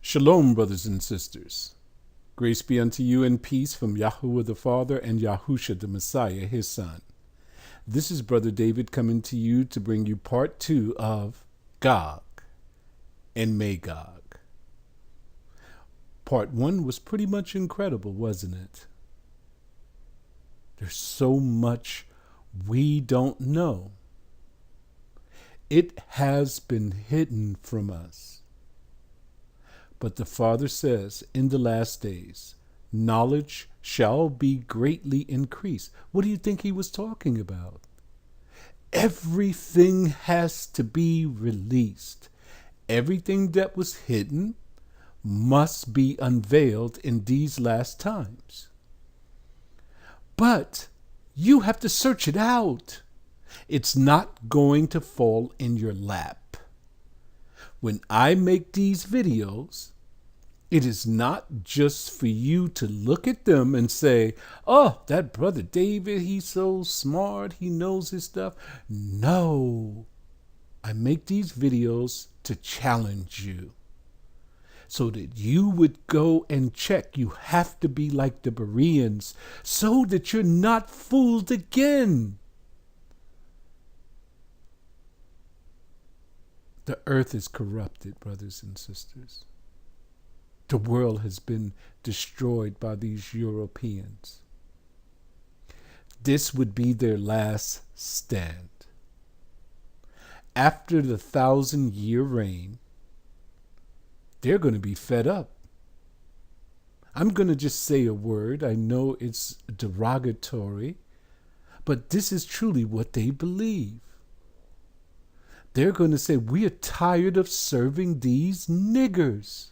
Shalom, brothers and sisters. Grace be unto you and peace from YAHUAH the Father and YAHUSHA the Messiah, his Son. This is Brother David coming to you to bring you part 2 of Gog and Magog. Part 1 was pretty much incredible, wasn't it? There's so much we don't know. It has been hidden from us. But the Father says, in the last days, knowledge shall be greatly increased. What do you think he was talking about? Everything has to be released. Everything that was hidden must be unveiled in these last times. But you have to search it out. It's not going to fall in your lap. When I make these videos, it is not just for you to look at them and say, oh, that Brother David, he's so smart, he knows his stuff. No, I make these videos to challenge you so that you would go and check. You have to be like the Bereans so that you're not fooled again. The earth is corrupted, brothers and sisters. The world has been destroyed by these Europeans. This would be their last stand. After the 1,000-year reign, they're going to be fed up. I'm going to just say a word. I know it's derogatory, but this is truly what they believe. They're going to say, we are tired of serving these niggers.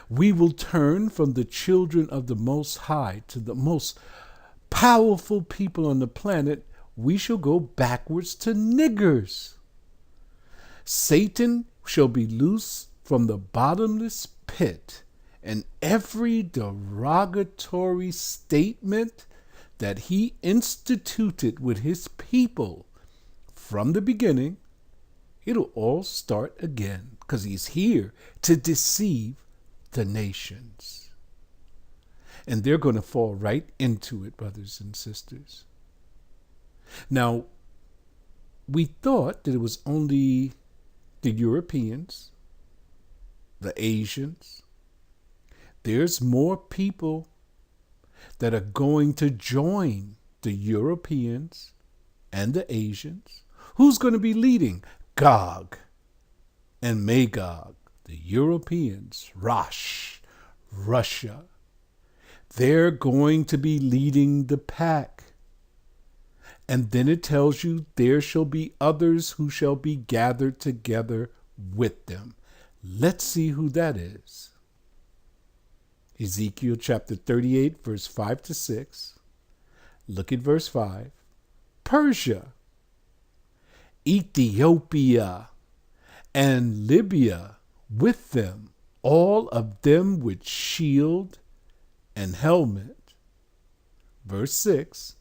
We will turn from the children of the Most High to the most powerful people on the planet. We shall go backwards to niggers. Satan shall be loose from the bottomless pit, and every derogatory statement that he instituted with his people from the beginning, it'll all start again, because he's here to deceive the nations. And they're going to fall right into it, brothers and sisters. Now, we thought that it was only the Europeans, the Asians. There's more people that are going to join the Europeans and the Asians. Who's going to be leading? Gog and Magog, the Europeans, Russia. They're going to be leading the pack. And then it tells you there shall be others who shall be gathered together with them. Let's see who that is. Ezekiel chapter 38, verse 5 to 6. Look at verse 5. Persia, Ethiopia, and Libya with them, all of them with shield and helmet. Verse 6.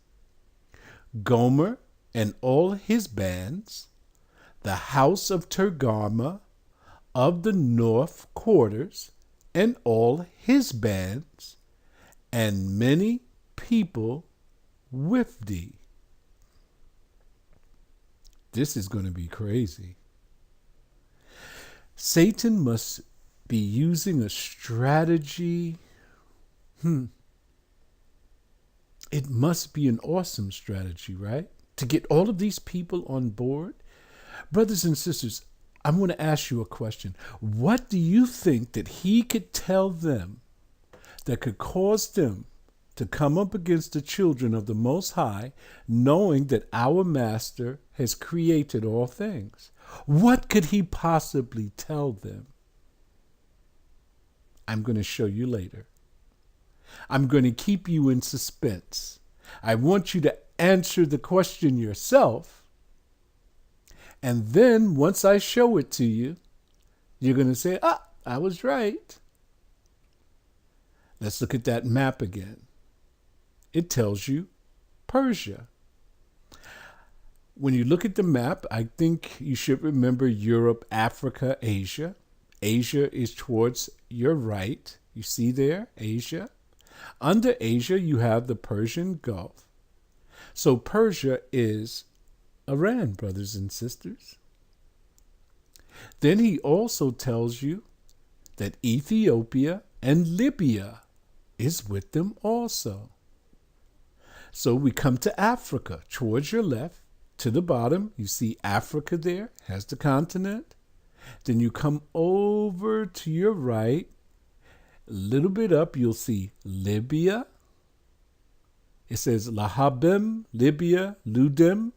Gomer and all his bands, the house of Togarmah of the north quarters, and all his bands, and many people with thee. This is going to be crazy. Satan must be using a strategy. It must be an awesome strategy, right? To get all of these people on board. Brothers and sisters, I'm going to ask you a question. What do you think that he could tell them that could cause them to come up against the children of the Most High, knowing that our Master has created all things? What could he possibly tell them? I'm going to show you later. I'm going to keep you in suspense. I want you to answer the question yourself. And then once I show it to you, you're going to say, I was right. Let's look at that map again. It tells you Persia. When you look at the map, I think you should remember Europe, Africa, Asia. Asia is towards your right. You see there, Asia. Under Asia, you have the Persian Gulf. So Persia is Iran, brothers and sisters. Then he also tells you that Ethiopia and Libya is with them also. So we come to Africa, towards your left, to the bottom. You see Africa there, has the continent. Then you come over to your right, a little bit up, you'll see Libya. It says Lahabim, Libya, Ludim.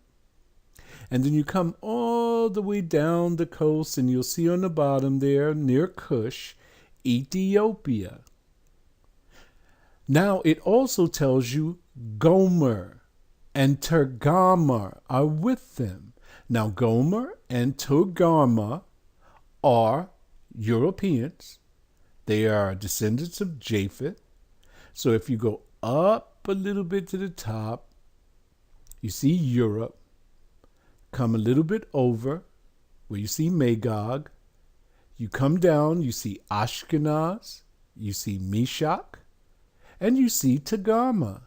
And then you come all the way down the coast, and you'll see on the bottom there, near Cush, Ethiopia. Now, it also tells you Gomer and Togarmah are with them. Now, Gomer and Togarmah are Europeans. They are descendants of Japheth. So if you go up a little bit to the top, you see Europe. Come a little bit over where you see Magog. You come down, you see Ashkenaz, you see Meshach, and you see Togarmah.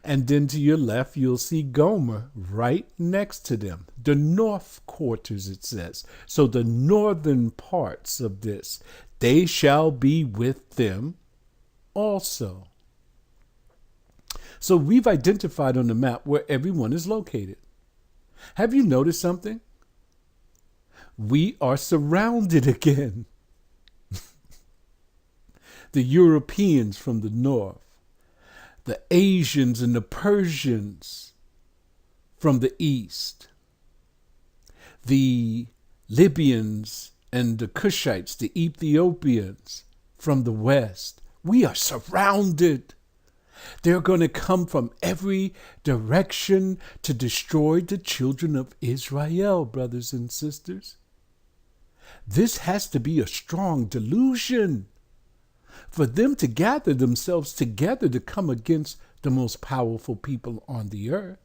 And then to your left, you'll see Gomer right next to them. The north quarters, it says. So the northern parts of this, they shall be with them also. So we've identified on the map where everyone is located. Have you noticed something? We are surrounded again. The Europeans from the north, the Asians and the Persians from the east, the Libyans and the Cushites, the Ethiopians from the west. We are surrounded. They're going to come from every direction to destroy the children of Israel, brothers and sisters. This has to be a strong delusion for them to gather themselves together to come against the most powerful people on the earth.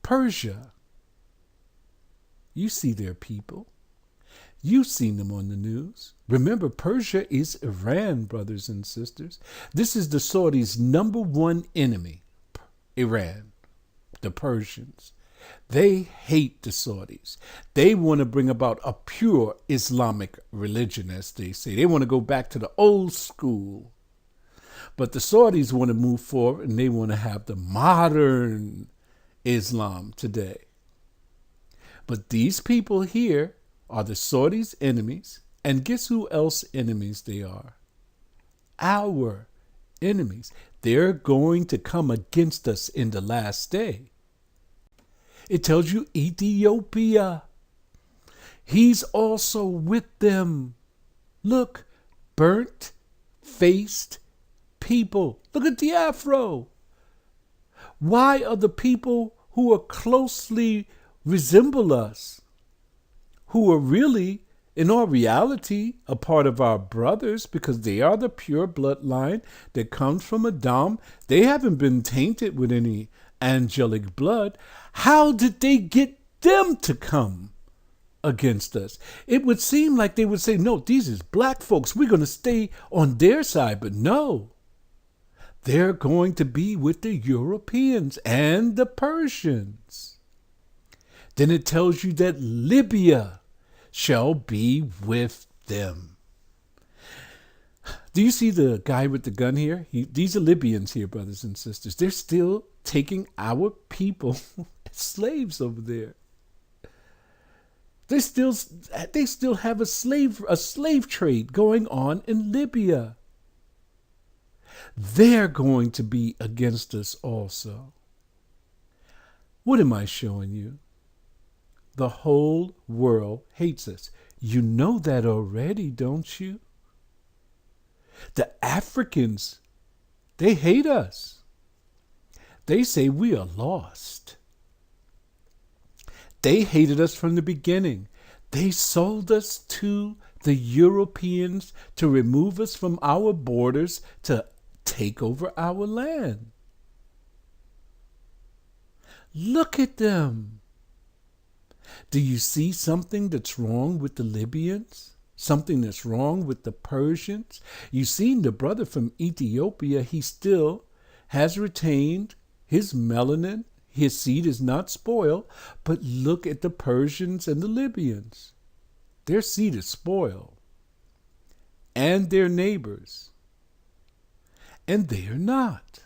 Persia, you see their people. You've seen them on the news. Remember, Persia is Iran, brothers and sisters. This is the Saudis' number one enemy, Iran, the Persians. They hate the Saudis. They want to bring about a pure Islamic religion, as they say. They want to go back to the old school. But the Saudis want to move forward, and they want to have the modern Islam today. But these people here are the Saudis' enemies. And guess who else enemies they are? Our enemies. They're going to come against us in the last day. It tells you Ethiopia. He's also with them. Look, burnt-faced people. Look at the afro. Why are the people who are closely resemble us, who are really, in all reality, a part of our brothers, because they are the pure bloodline that comes from Adam. They haven't been tainted with any angelic blood. How did they get them to come against us? It would seem like they would say, no, these is black folks. We're going to stay on their side. But no, they're going to be with the Europeans and the Persians. Then it tells you that Libya shall be with them. Do you see the guy with the gun here? These are Libyans here, brothers and sisters. They're still taking our people as slaves over there. They still have a slave trade going on in Libya. They're going to be against us also. What am I showing you? The whole world hates us. You know that already, don't you? The Africans, they hate us. They say we are lost. They hated us from the beginning. They sold us to the Europeans to remove us from our borders, to take over our land. Look at them. Do you see something that's wrong with the Libyans? Something that's wrong with the Persians? You seen the brother from Ethiopia, he still has retained his melanin. His seed is not spoiled. But look at the Persians and the Libyans. Their seed is spoiled. And their neighbors. And they are not.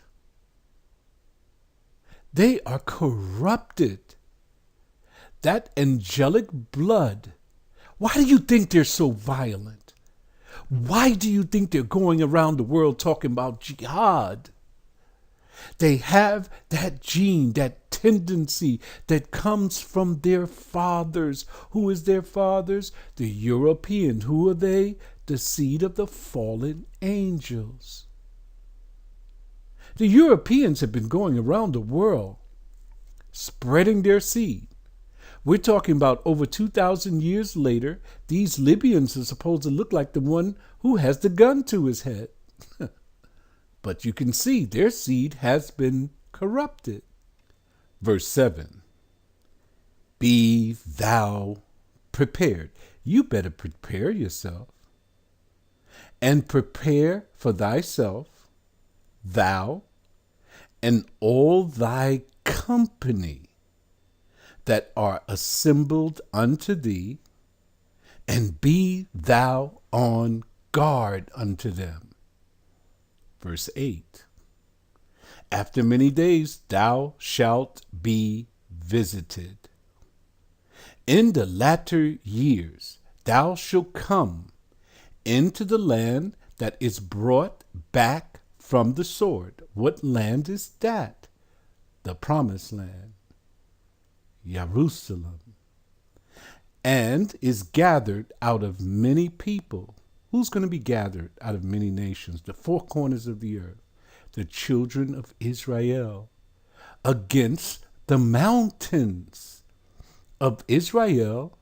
They are corrupted. That angelic blood. Why do you think they're so violent? Why do you think they're going around the world talking about jihad? They have that gene, that tendency that comes from their fathers. Who is their fathers? The Europeans. Who are they? The seed of the fallen angels. The Europeans have been going around the world spreading their seed. We're talking about over 2,000 years later, these Libyans are supposed to look like the one who has the gun to his head. But you can see their seed has been corrupted. Verse 7. Be thou prepared. You better prepare yourself. And prepare for thyself, thou, and all thy company that are assembled unto thee, and be thou on guard unto them. Verse 8. After many days thou shalt be visited. In the latter years thou shalt come into the land that is brought back from the sword. What land is that? The promised land. Jerusalem. And is gathered out of many people. Who's going to be gathered out of many nations? The four corners of the earth. The children of Israel. Against the mountains of Israel,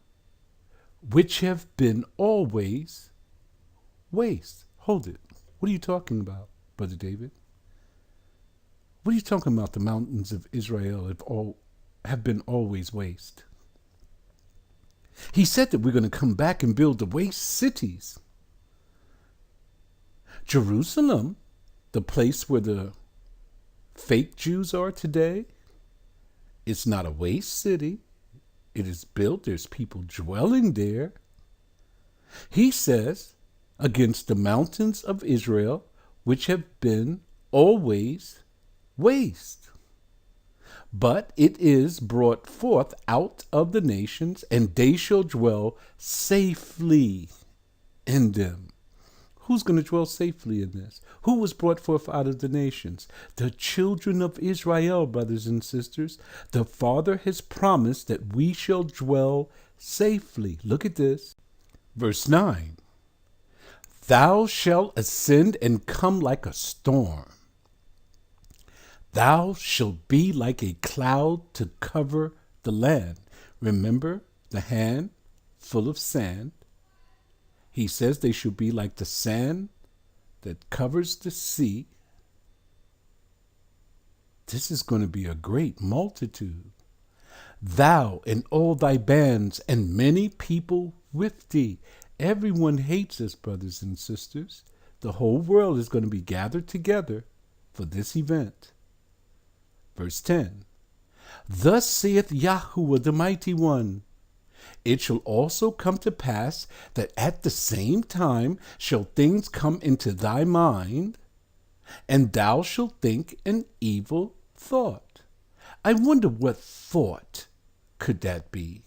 which have been always waste. Hold it. What are you talking about, Brother David? What are you talking about? The mountains of Israel have been always waste. He said that we're going to come back and build the waste cities. Jerusalem, the place where the fake Jews are today, it's not a waste city. It is built. There's people dwelling there. He says, against the mountains of Israel, which have been always waste. But it is brought forth out of the nations, and they shall dwell safely in them. Who's going to dwell safely in this? Who was brought forth out of the nations? The children of Israel, brothers and sisters. The Father has promised that we shall dwell safely. Look at this. Verse 9. Thou shalt ascend and come like a storm. Thou shalt be like a cloud to cover the land. Remember the hand full of sand. He says they should be like the sand that covers the sea. This is going to be a great multitude. Thou and all thy bands and many people with thee. Everyone hates us, brothers and sisters. The whole world is going to be gathered together for this event. Verse 10. Thus saith YAHUAH the Mighty One. It shall also come to pass that at the same time shall things come into thy mind, and thou shalt think an evil thought. I wonder what thought could that be?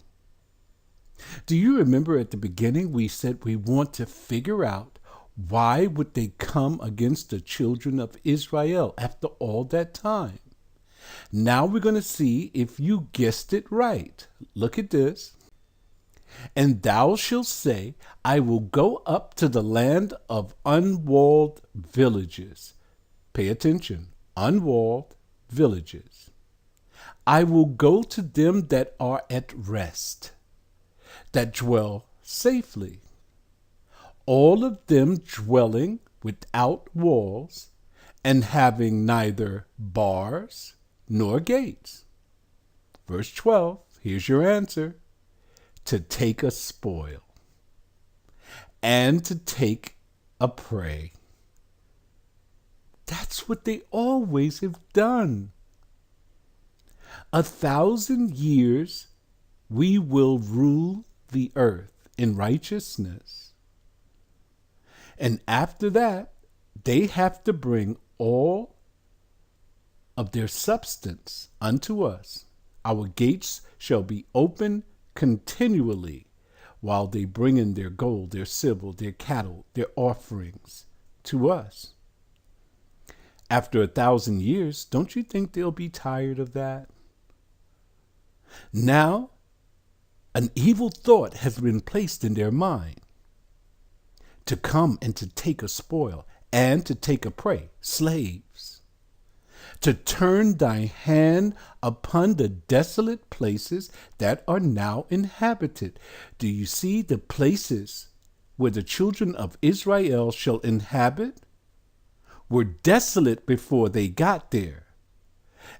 Do you remember at the beginning we said we want to figure out why would they come against the children of Israel after all that time? Now we're going to see if you guessed it right. Look at this. And thou shalt say, I will go up to the land of unwalled villages. Pay attention. Unwalled villages. I will go to them that are at rest, that dwell safely. All of them dwelling without walls, and having neither bars nor gates. Verse 12, here's your answer. to take a spoil and to take a prey. That's what they always have done. 1,000 years we will rule the earth in righteousness. And after that, they have to bring all of their substance unto us. Our gates shall be open continually while they bring in their gold, their silver, their cattle, their offerings to us. After 1,000 years, don't you think they'll be tired of that? Now, an evil thought has been placed in their mind to come and to take a spoil and to take a prey, slaves, to turn thy hand upon the desolate places that are now inhabited. Do you see the places where the children of Israel shall inhabit were desolate before they got there,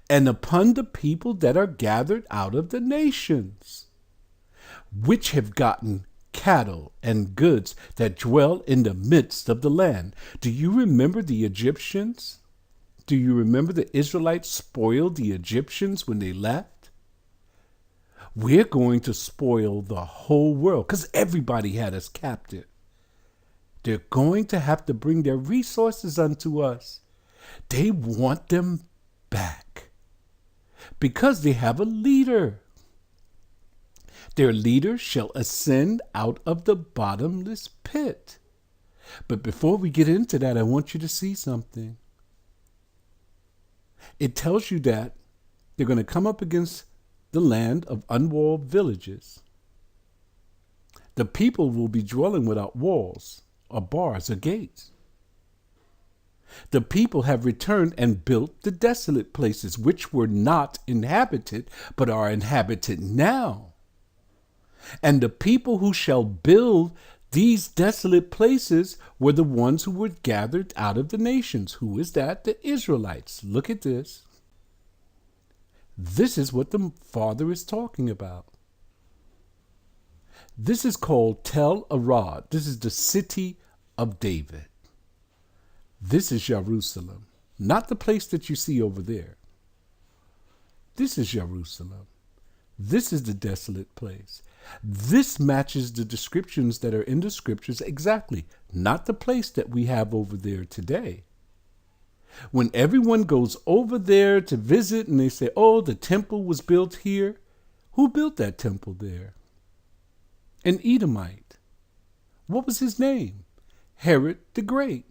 and upon the people that are gathered out of the nations, which have gotten cattle and goods that dwell in the midst of the land. Do you remember the Egyptians? Do you remember the Israelites spoiled the Egyptians when they left? We're going to spoil the whole world because everybody had us captive. They're going to have to bring their resources unto us. They want them back because they have a leader. Their leader shall ascend out of the bottomless pit. But before we get into that, I want you to see something. It tells you that they're going to come up against the land of unwalled villages. The people will be dwelling without walls or bars or gates. The people have returned and built the desolate places, which were not inhabited, but are inhabited now. And the people who shall build these desolate places were the ones who were gathered out of the nations. Who is that? The Israelites. Look at this. This is what the Father is talking about. This is called Tel Arad. This is the city of David. This is Jerusalem, not the place that you see over there. This is Jerusalem. This is the desolate place. This matches the descriptions that are in the scriptures exactly, not the place that we have over there today. When everyone goes over there to visit and they say, oh, the temple was built here. Who built that temple there? An Edomite. What was his name? Herod the Great.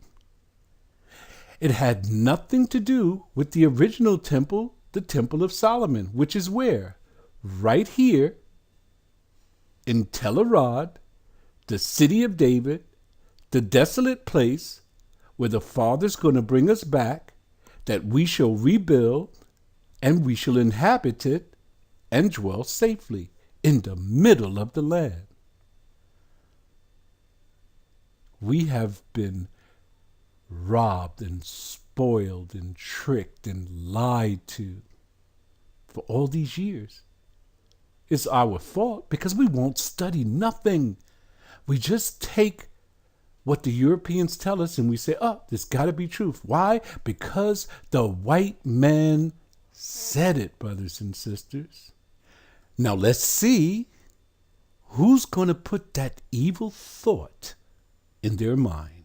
It had nothing to do with the original temple, the Temple of Solomon, which is where? Right here in Tel Arad, the city of David, the desolate place where the Father's going to bring us back, that we shall rebuild and we shall inhabit it and dwell safely in the middle of the land. We have been robbed and spoiled and tricked and lied to for all these years. It's our fault because we won't study nothing. We just take what the Europeans tell us and we say, oh, this got to be truth. Why? Because the white man said it, brothers and sisters. Now let's see who's going to put that evil thought in their mind.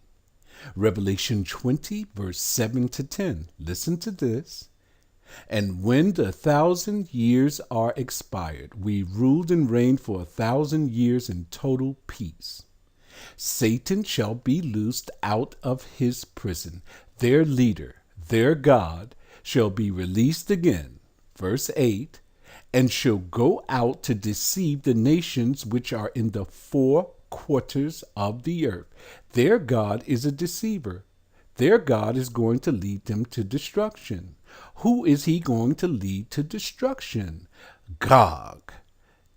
Revelation 20, verse 7 to 10. Listen to this. And when the 1,000 years are expired, we ruled and reigned for 1,000 years in total peace. Satan shall be loosed out of his prison. Their leader, their God, shall be released again. Verse 8. And shall go out to deceive the nations which are in the four quarters of the earth. Their God is a deceiver. Their God is going to lead them to destruction. Who is he going to lead to destruction? Gog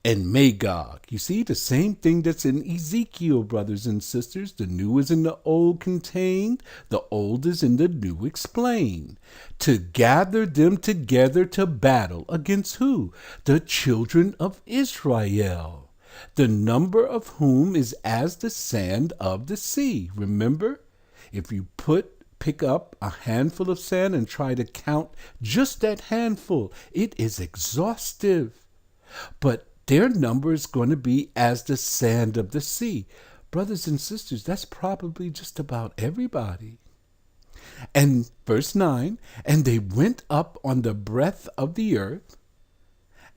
and Magog. You see, the same thing that's in Ezekiel, brothers and sisters. The new is in the old contained. The old is in the new explained. To gather them together to battle against who? The children of Israel. the number of whom is as the sand of the sea. Remember, if you pick up a handful of sand and try to count just that handful, it is exhaustive. But their number is going to be as the sand of the sea. Brothers and sisters, that's probably just about everybody. And verse 9, and they went up on the breadth of the earth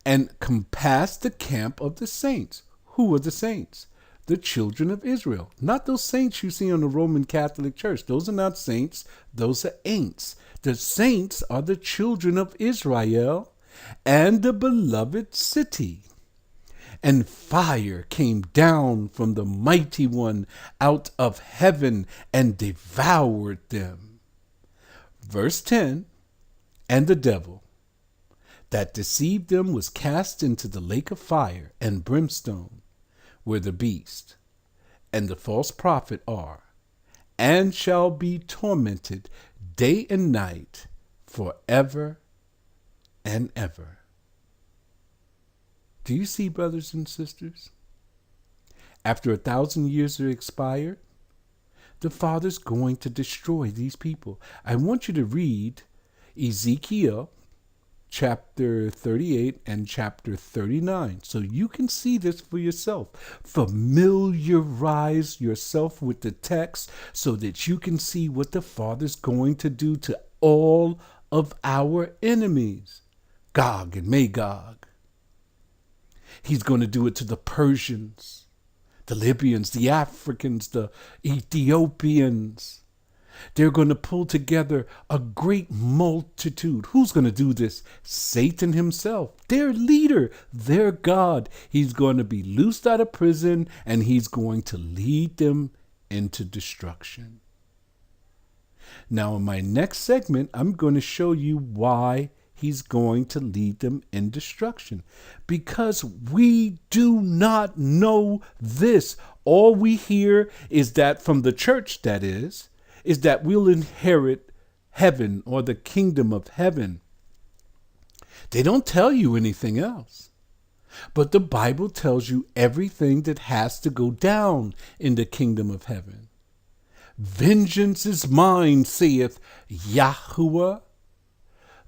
and compassed the camp of the saints. Who are the saints? The children of Israel. Not those saints you see on the Roman Catholic Church. Those are not saints. Those are ain'ts. The saints are the children of Israel and the beloved city. And fire came down from the mighty one out of heaven and devoured them. Verse 10, and the devil that deceived them was cast into the lake of fire and brimstone, where the beast and the false prophet are, and shall be tormented day and night forever and ever. Do you see, brothers and sisters? After 1,000 years are expired, the Father's going to destroy these people. I want you to read Ezekiel chapter 38 and chapter 39 so you can see this for yourself. Familiarize yourself with the text so that you can see what the Father's going to do to all of our enemies. Gog and Magog. He's going to do it to the Persians, the Libyans, the Africans, the Ethiopians. They're going to pull together a great multitude. Who's going to do this? Satan himself, their leader, their God. He's going to be loosed out of prison and he's going to lead them into destruction. Now, in my next segment, I'm going to show you why he's going to lead them in destruction. Because we do not know this. All we hear is that from the church, that is that we'll inherit heaven or the kingdom of heaven. They don't tell you anything else. But the Bible tells you everything that has to go down in the kingdom of heaven. Vengeance is mine, saith YAHUAH.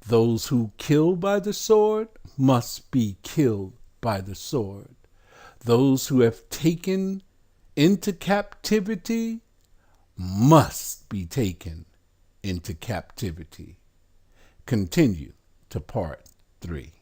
Those who kill by the sword must be killed by the sword. Those who have taken into captivity must be taken into captivity. Continue to part 3.